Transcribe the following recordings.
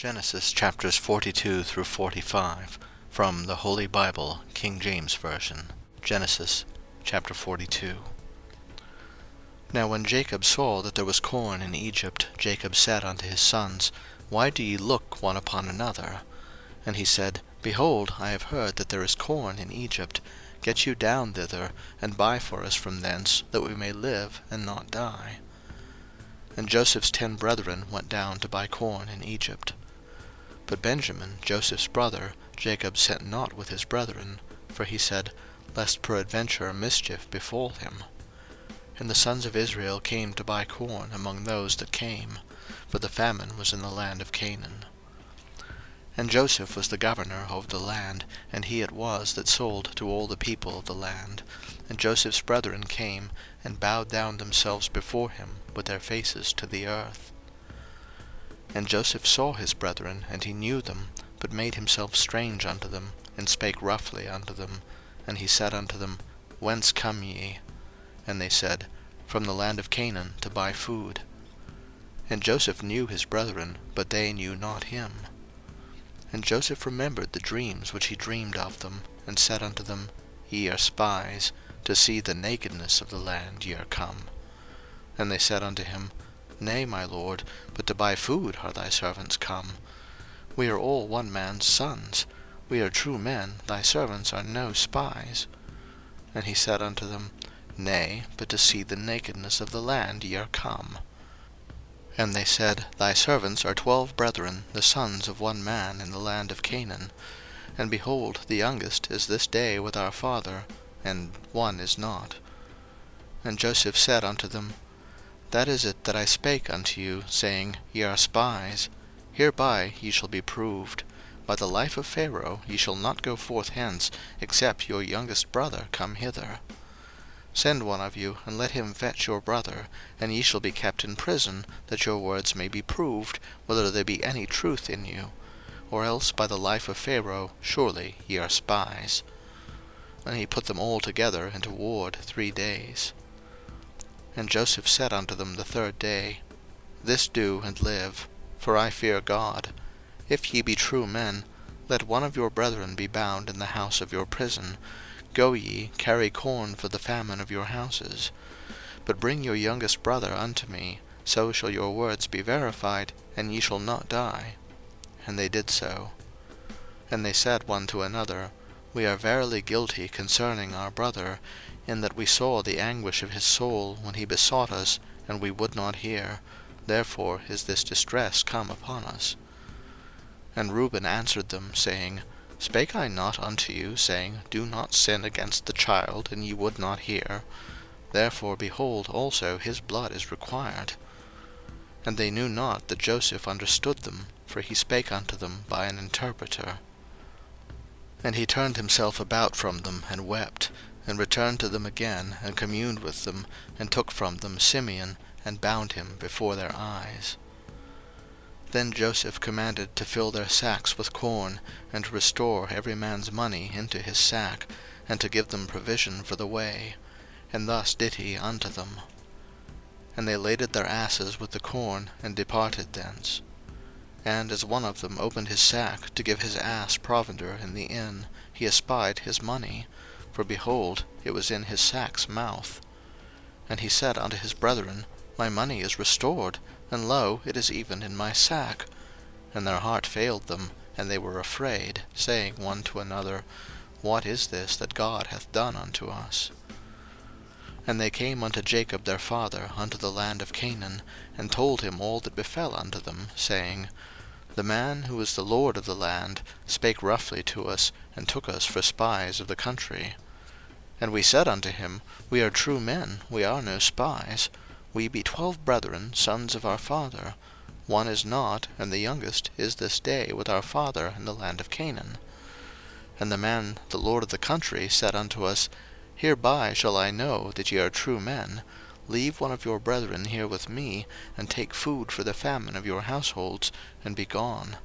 Genesis chapters 42 through 45, from the Holy Bible, King James Version. Genesis chapter 42. Now when Jacob saw that there was corn in Egypt, Jacob said unto his sons, Why do ye look one upon another? And he said, Behold, I have heard that there is corn in Egypt. Get you down thither, and buy for us from thence, that we may live and not die. And Joseph's 10 brethren went down to buy corn in Egypt. But Benjamin, Joseph's brother, Jacob sent not with his brethren, for he said, Lest peradventure mischief befall him. And the sons of Israel came to buy corn among those that came, for the famine was in the land of Canaan. And Joseph was the governor over the land, and he it was that sold to all the people of the land. And Joseph's brethren came, and bowed down themselves before him, with their faces to the earth. And Joseph saw his brethren, and he knew them, but made himself strange unto them, and spake roughly unto them. And he said unto them, Whence come ye? And they said, From the land of Canaan, to buy food. And Joseph knew his brethren, but they knew not him. And Joseph remembered the dreams which he dreamed of them, and said unto them, Ye are spies, to see the nakedness of the land ye are come. And they said unto him, Nay, my lord, but to buy food are thy servants come. We are all one man's sons. We are true men, thy servants are no spies. And he said unto them, Nay, but to see the nakedness of the land ye are come. And they said, Thy servants are 12 brethren, the sons of one man in the land of Canaan. And behold, the youngest is this day with our father, and one is not. And Joseph said unto them, That is it that I spake unto you, saying, Ye are spies. Hereby ye shall be proved. By the life of Pharaoh ye shall not go forth hence, except your youngest brother come hither. Send one of you, and let him fetch your brother, and ye shall be kept in prison, that your words may be proved, whether there be any truth in you. Or else by the life of Pharaoh surely ye are spies. And he put them all together into ward 3 days. And Joseph said unto them the 3rd day, This do and live, for I fear God. If ye be true men, let one of your brethren be bound in the house of your prison. Go ye, carry corn for the famine of your houses. But bring your youngest brother unto me, so shall your words be verified, and ye shall not die. And they did so. And they said one to another, We are verily guilty concerning our brother, in that we saw the anguish of his soul when he besought us, and we would not hear. Therefore is this distress come upon us. And Reuben answered them, saying, Spake I not unto you, saying, Do not sin against the child, and ye would not hear? Therefore, behold, also his blood is required. And they knew not that Joseph understood them, for he spake unto them by an interpreter. And he turned himself about from them, and wept, and returned to them again, and communed with them, and took from them Simeon, and bound him before their eyes. Then Joseph commanded to fill their sacks with corn, and to restore every man's money into his sack, and to give them provision for the way. And thus did he unto them. And they laded their asses with the corn, and departed thence. And as one of them opened his sack to give his ass provender in the inn, he espied his money, for behold, it was in his sack's mouth. And he said unto his brethren, My money is restored, and lo, it is even in my sack. And their heart failed them, and they were afraid, saying one to another, What is this that God hath done unto us? And they came unto Jacob their father unto the land of Canaan, and told him all that befell unto them, saying, The man who is the lord of the land spake roughly to us, and took us for spies of the country. And we said unto him, We are true men, we are no spies. We be 12 brethren, sons of our father. One is not, and the youngest is this day with our father in the land of Canaan. And the man, the lord of the country, said unto us, Hereby shall I know that ye are true men. Leave one of your brethren here with me, and take food for the famine of your households, and be gone.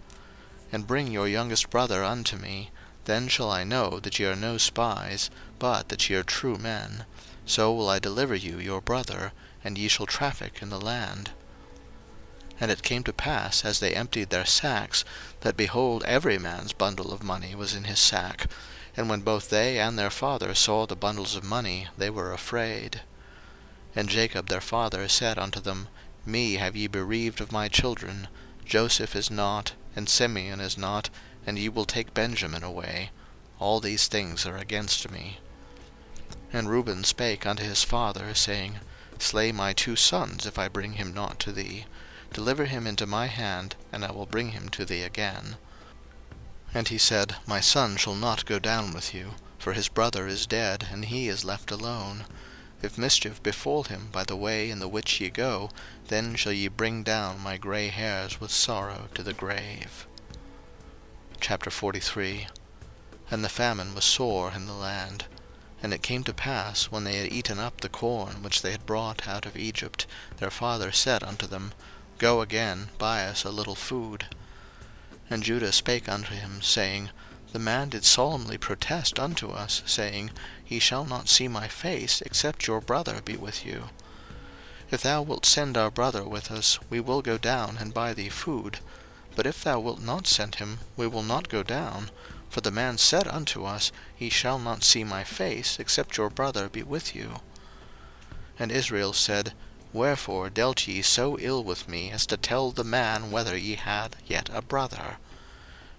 And bring your youngest brother unto me. Then shall I know that ye are no spies, but that ye are true men. So will I deliver you your brother, and ye shall traffic in the land. And it came to pass, as they emptied their sacks, that, behold, every man's bundle of money was in his sack. And when both they and their father saw the bundles of money, they were afraid. And Jacob their father said unto them, Me have ye bereaved of my children. Joseph is not, and Simeon is not, and ye will take Benjamin away. All these things are against me. And Reuben spake unto his father, saying, Slay my 2 sons, if I bring him not to thee. Deliver him into my hand, and I will bring him to thee again. And he said, My son shall not go down with you, for his brother is dead, and he is left alone. If mischief befall him by the way in the which ye go, then shall ye bring down my gray hairs with sorrow to the grave. Chapter 43. And the famine was sore in the land. And it came to pass, when they had eaten up the corn which they had brought out of Egypt, their father said unto them, Go again, buy us a little food. And Judah spake unto him, saying, The man did solemnly protest unto us, saying, Ye shall not see my face, except your brother be with you. If thou wilt send our brother with us, we will go down and buy thee food. But if thou wilt not send him, we will not go down. For the man said unto us, Ye shall not see my face, except your brother be with you. And Israel said, Wherefore dealt ye so ill with me, as to tell the man whether ye had yet a brother?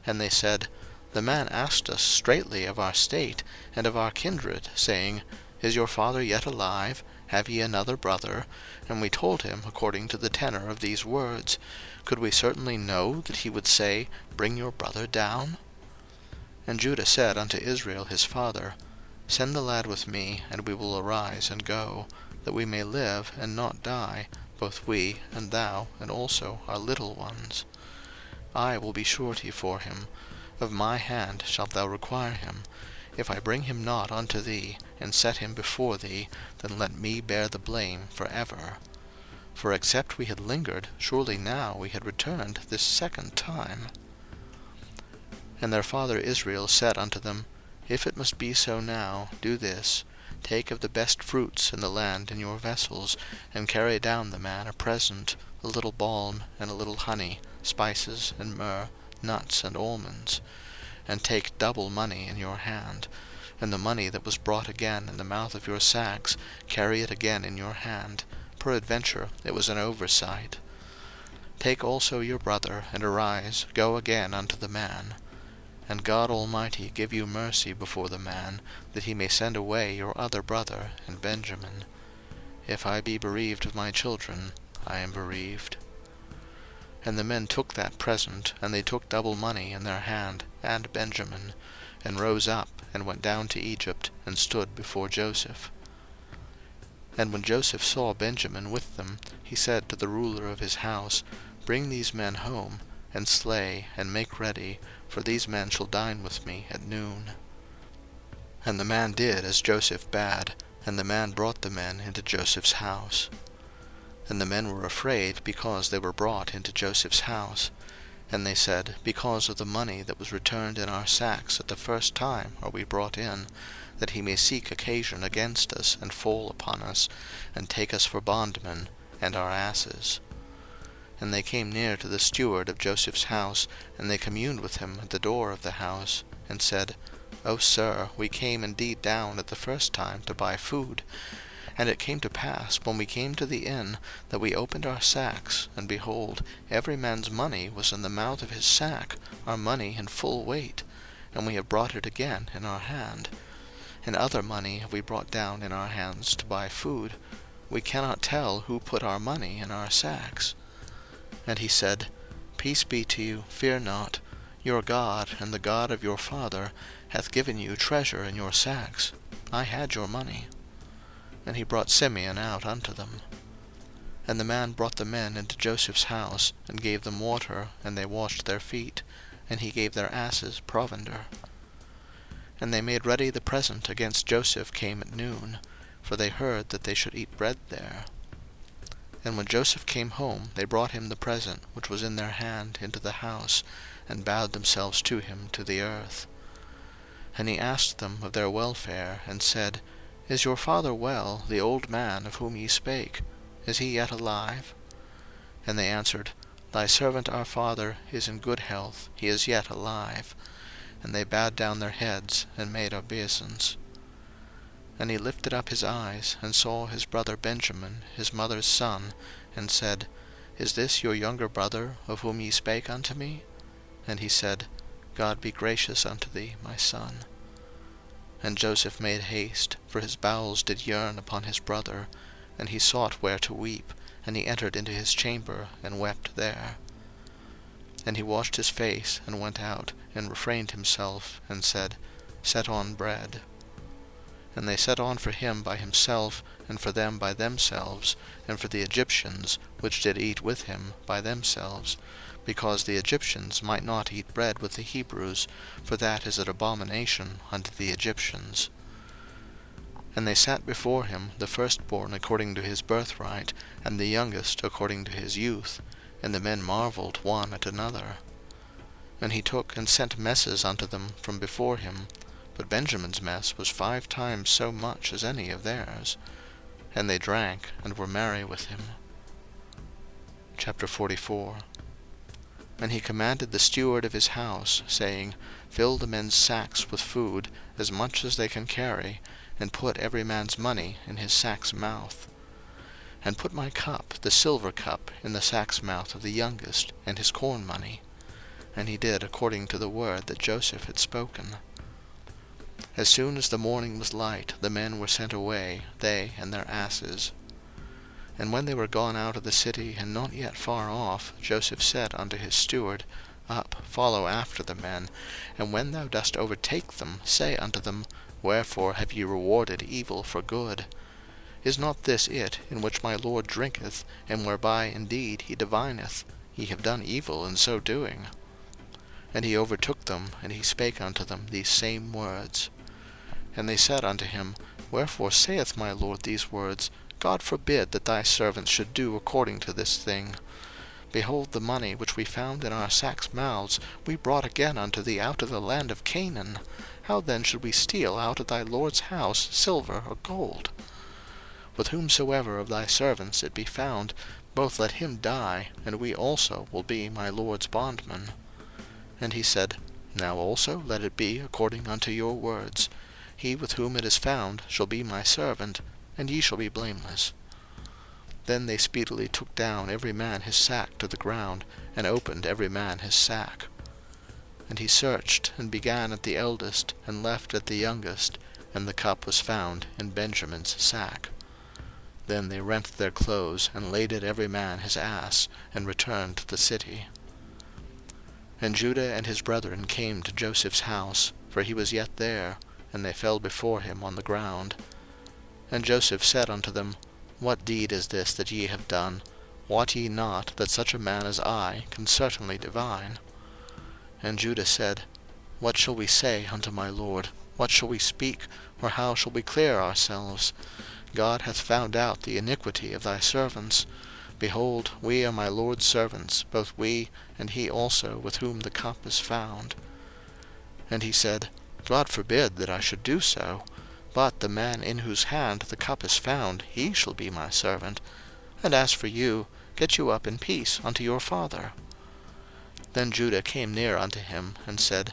And they said, The man asked us straitly of our state, and of our kindred, saying, Is your father yet alive? Have ye another brother? And we told him according to the tenor of these words. Could we certainly know that he would say, Bring your brother down? And Judah said unto Israel his father, Send the lad with me, and we will arise and go, that we may live and not die, both we and thou, and also our little ones. I will be surety for him. Of my hand shalt thou require him. If I bring him not unto thee, and set him before thee, then let me bear the blame for ever. For except we had lingered, surely now we had returned this 2nd time. And their father Israel said unto them, If it must be so now, do this. Take of the best fruits in the land in your vessels, and carry down the man a present, a little balm, and a little honey, spices, and myrrh, nuts, and almonds. And take double money in your hand, and the money that was brought again in the mouth of your sacks, carry it again in your hand. Peradventure it was an oversight. Take also your brother, and arise, go again unto the man. And God Almighty give you mercy before the man, that he may send away your other brother and Benjamin. If I be bereaved of my children, I am bereaved. And the men took that present, and they took double money in their hand, and Benjamin, and rose up, and went down to Egypt, and stood before Joseph. And when Joseph saw Benjamin with them, he said to the ruler of his house, Bring these men home, and slay, and make ready, for these men shall dine with me at noon. And the man did as Joseph bade, and the man brought the men into Joseph's house. And the men were afraid, because they were brought into Joseph's house. And they said, Because of the money that was returned in our sacks at the first time are we brought in, that he may seek occasion against us, and fall upon us, and take us for bondmen, and our asses. And they came near to the steward of Joseph's house, and they communed with him at the door of the house, and said, O sir, we came indeed down at the first time to buy food. And it came to pass, when we came to the inn, that we opened our sacks, and behold, every man's money was in the mouth of his sack, our money in full weight, and we have brought it again in our hand. And other money have we brought down in our hands to buy food. We cannot tell who put our money in our sacks. And he said, Peace be to you, fear not. Your God, and the God of your father, hath given you treasure in your sacks. I had your money. And he brought Simeon out unto them. And the man brought the men into Joseph's house, and gave them water, and they washed their feet, and he gave their asses provender. And they made ready the present against Joseph came at noon, for they heard that they should eat bread there. And when Joseph came home, they brought him the present which was in their hand into the house, and bowed themselves to him to the earth. And he asked them of their welfare, and said, Is your father well, the old man of whom ye spake? Is he yet alive? And they answered, Thy servant our father is in good health, he is yet alive. And they bowed down their heads, and made obeisance. And he lifted up his eyes, and saw his brother Benjamin, his mother's son, and said, Is this your younger brother, of whom ye spake unto me? And he said, God be gracious unto thee, my son. And Joseph made haste, for his bowels did yearn upon his brother, and he sought where to weep, and he entered into his chamber, and wept there. And he washed his face, and went out, and refrained himself, and said, Set on bread. And they set on for him by himself, and for them by themselves, and for the Egyptians, which did eat with him, by themselves, because the Egyptians might not eat bread with the Hebrews, for that is an abomination unto the Egyptians. And they sat before him, the firstborn according to his birthright, and the youngest according to his youth, and the men marvelled one at another. And he took and sent messes unto them from before him, but Benjamin's mess was 5 times so much as any of theirs. And they drank, and were merry with him. Chapter 44. And he commanded the steward of his house, saying, Fill the men's sacks with food, as much as they can carry, and put every man's money in his sack's mouth. And put my cup, the silver cup, in the sack's mouth of the youngest, and his corn money. And he did according to the word that Joseph had spoken. As soon as the morning was light, the men were sent away, they and their asses. And when they were gone out of the city, and not yet far off, Joseph said unto his steward, Up, follow after the men, and when thou dost overtake them, say unto them, Wherefore have ye rewarded evil for good? Is not this it, in which my Lord drinketh, and whereby indeed he divineth? Ye have done evil in so doing. And he overtook them, and he spake unto them these same words. And they said unto him, Wherefore saith my Lord these words? God forbid that thy servants should do according to this thing. Behold, the money which we found in our sacks' mouths we brought again unto thee out of the land of Canaan. How then should we steal out of thy Lord's house silver or gold? With whomsoever of thy servants it be found, both let him die, and we also will be my Lord's bondmen. And he said, Now also let it be according unto your words. He with whom it is found shall be my servant, and ye shall be blameless. Then they speedily took down every man his sack to the ground, and opened every man his sack. And he searched, and began at the eldest, and left at the youngest, and the cup was found in Benjamin's sack. Then they rent their clothes, and laded every man his ass, and returned to the city. And Judah and his brethren came to Joseph's house, for he was yet there, and they fell before him on the ground. And Joseph said unto them, What deed is this that ye have done? Wot ye not that such a man as I can certainly divine? And Judah said, What shall we say unto my Lord? What shall we speak, or how shall we clear ourselves? God hath found out the iniquity of thy servants. Behold, we are my Lord's servants, both we, and he also with whom the cup is found. And he said, God forbid that I should do so. But the man in whose hand the cup is found, he shall be my servant. And as for you, get you up in peace unto your father. Then Judah came near unto him, and said,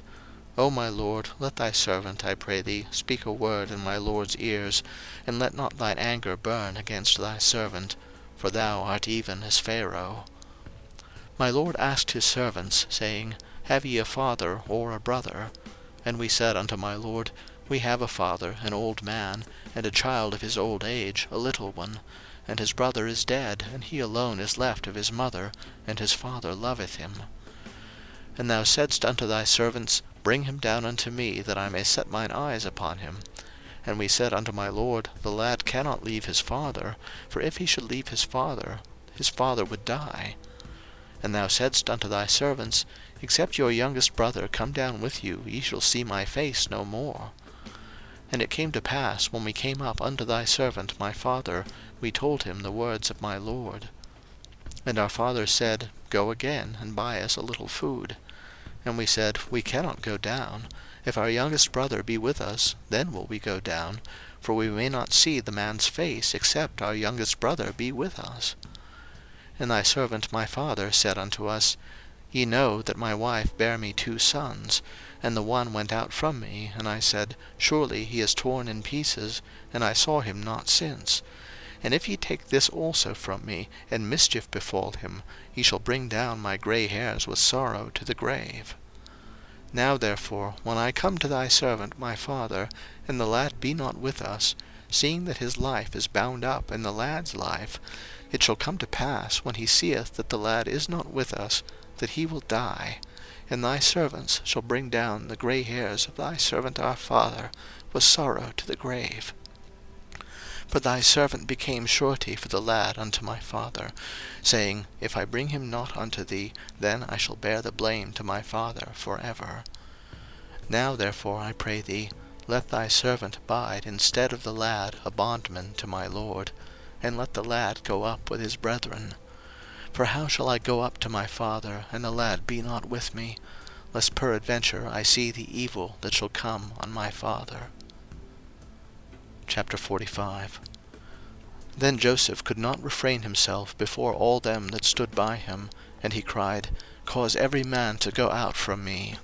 O my lord, let thy servant, I pray thee, speak a word in my lord's ears, and let not thine anger burn against thy servant, for thou art even as Pharaoh. My lord asked his servants, saying, Have ye a father or a brother? And we said unto my lord, We have a father, an old man, and a child of his old age, a little one. And his brother is dead, and he alone is left of his mother, and his father loveth him. And thou saidst unto thy servants, Bring him down unto me, that I may set mine eyes upon him. And we said unto my lord, The lad cannot leave his father, for if he should leave his father would die. And thou saidst unto thy servants, Except your youngest brother come down with you, ye shall see my face no more. And it came to pass, when we came up unto thy servant my father, we told him the words of my lord. And our father said, Go again, and buy us a little food. And we said, We cannot go down. If our youngest brother be with us, then will we go down, for we may not see the man's face, except our youngest brother be with us. And thy servant my father said unto us, Ye know that my wife bare me 2 sons, and the one went out from me, and I said, Surely he is torn in pieces, and I saw him not since. And if ye take this also from me, and mischief befall him, ye shall bring down my gray hairs with sorrow to the grave. Now therefore, when I come to thy servant my father, and the lad be not with us, seeing that his life is bound up in the lad's life, it shall come to pass, when he seeth that the lad is not with us, that he will die, and thy servants shall bring down the gray hairs of thy servant our father with sorrow to the grave. For thy servant became surety for the lad unto my father, saying, If I bring him not unto thee, then I shall bear the blame to my father for ever. Now therefore, I pray thee, let thy servant abide instead of the lad a bondman to my lord, and let the lad go up with his brethren. For how shall I go up to my father, and the lad be not with me, lest peradventure I see the evil that shall come on my father? Chapter 45. Then Joseph could not refrain himself before all them that stood by him, and he cried, Cause every man to go out from me.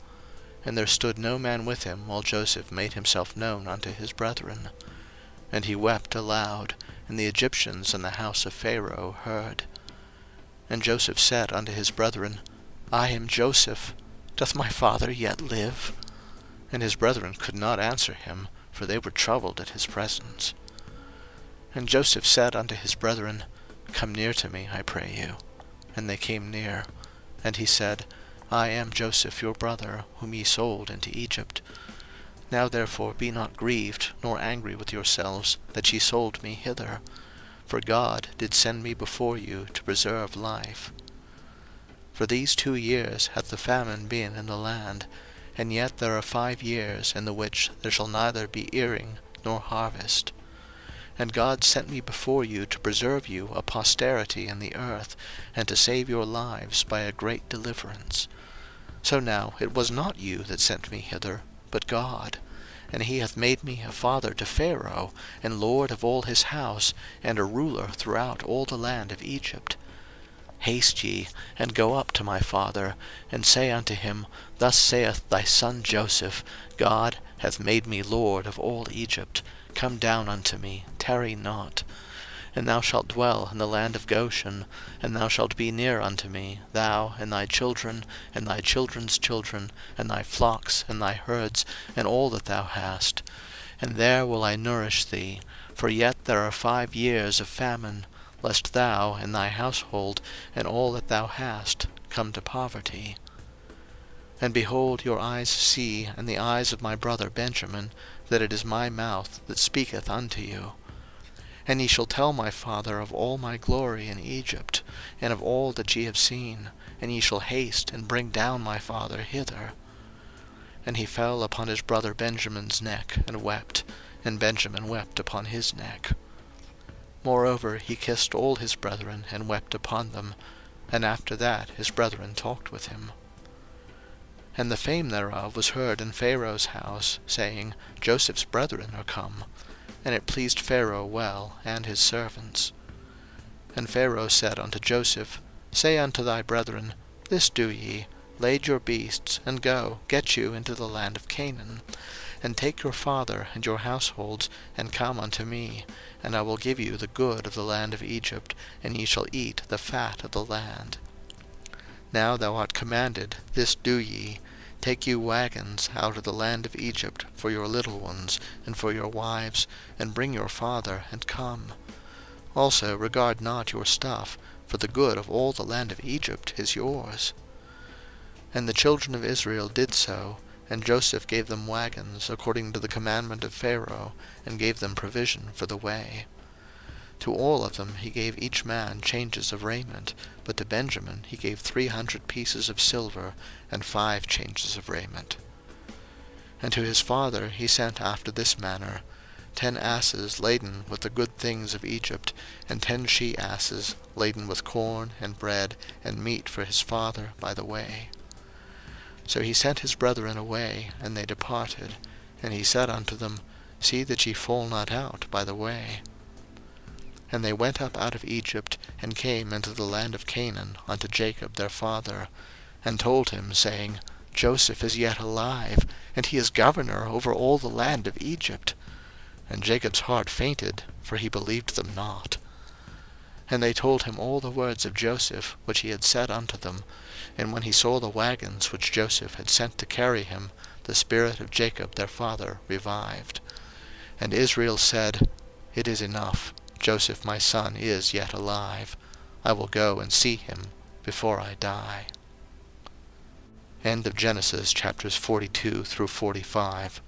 And there stood no man with him, while Joseph made himself known unto his brethren. And he wept aloud, and the Egyptians and the house of Pharaoh heard. And Joseph said unto his brethren, I am Joseph. Doth my father yet live? And his brethren could not answer him, for they were troubled at his presence. And Joseph said unto his brethren, Come near to me, I pray you. And they came near. And he said, I am Joseph your brother, whom ye sold into Egypt. Now therefore be not grieved, nor angry with yourselves, that ye sold me hither. For God did send me before you to preserve life. For these 2 years hath the famine been in the land, and yet there are 5 years in the which there shall neither be earing nor harvest. And God sent me before you to preserve you a posterity in the earth, and to save your lives by a great deliverance. So now it was not you that sent me hither, but God. And he hath made me a father to Pharaoh, and lord of all his house, and a ruler throughout all the land of Egypt. Haste ye, and go up to my father, and say unto him, Thus saith thy son Joseph, God hath made me lord of all Egypt. Come down unto me, tarry not. And thou shalt dwell in the land of Goshen, and thou shalt be near unto me, thou, and thy children, and thy children's children, and thy flocks, and thy herds, and all that thou hast. And there will I nourish thee, for yet there are 5 years of famine, lest thou, and thy household, and all that thou hast, come to poverty. And behold, your eyes see, and the eyes of my brother Benjamin, that it is my mouth that speaketh unto you. And ye shall tell my father of all my glory in Egypt, and of all that ye have seen, and ye shall haste and bring down my father hither. And he fell upon his brother Benjamin's neck, and wept, and Benjamin wept upon his neck. Moreover he kissed all his brethren, and wept upon them, and after that his brethren talked with him. And the fame thereof was heard in Pharaoh's house, saying, Joseph's brethren are come. And it pleased Pharaoh well, and his servants. And Pharaoh said unto Joseph, Say unto thy brethren, This do ye, lade your beasts, and go, get you into the land of Canaan. And take your father and your households, and come unto me, and I will give you the good of the land of Egypt, and ye shall eat the fat of the land. Now thou art commanded, this do ye, take you wagons out of the land of Egypt for your little ones, and for your wives, and bring your father, and come. Also regard not your stuff, for the good of all the land of Egypt is yours. And the children of Israel did so, and Joseph gave them wagons, according to the commandment of Pharaoh, and gave them provision for the way. To all of them he gave each man changes of raiment, but to Benjamin he gave 300 pieces of silver, and 5 changes of raiment. And to his father he sent after this manner, 10 asses laden with the good things of Egypt, and 10 she-asses laden with corn, and bread, and meat for his father by the way. So he sent his brethren away, and they departed. And he said unto them, See that ye fall not out by the way. And they went up out of Egypt, and came into the land of Canaan unto Jacob their father, and told him, saying, Joseph is yet alive, and he is governor over all the land of Egypt. And Jacob's heart fainted, for he believed them not. And they told him all the words of Joseph, which he had said unto them. And when he saw the wagons which Joseph had sent to carry him, the spirit of Jacob their father revived. And Israel said, It is enough, Joseph my son is yet alive. I will go and see him before I die. End of Genesis chapters 42 through 45.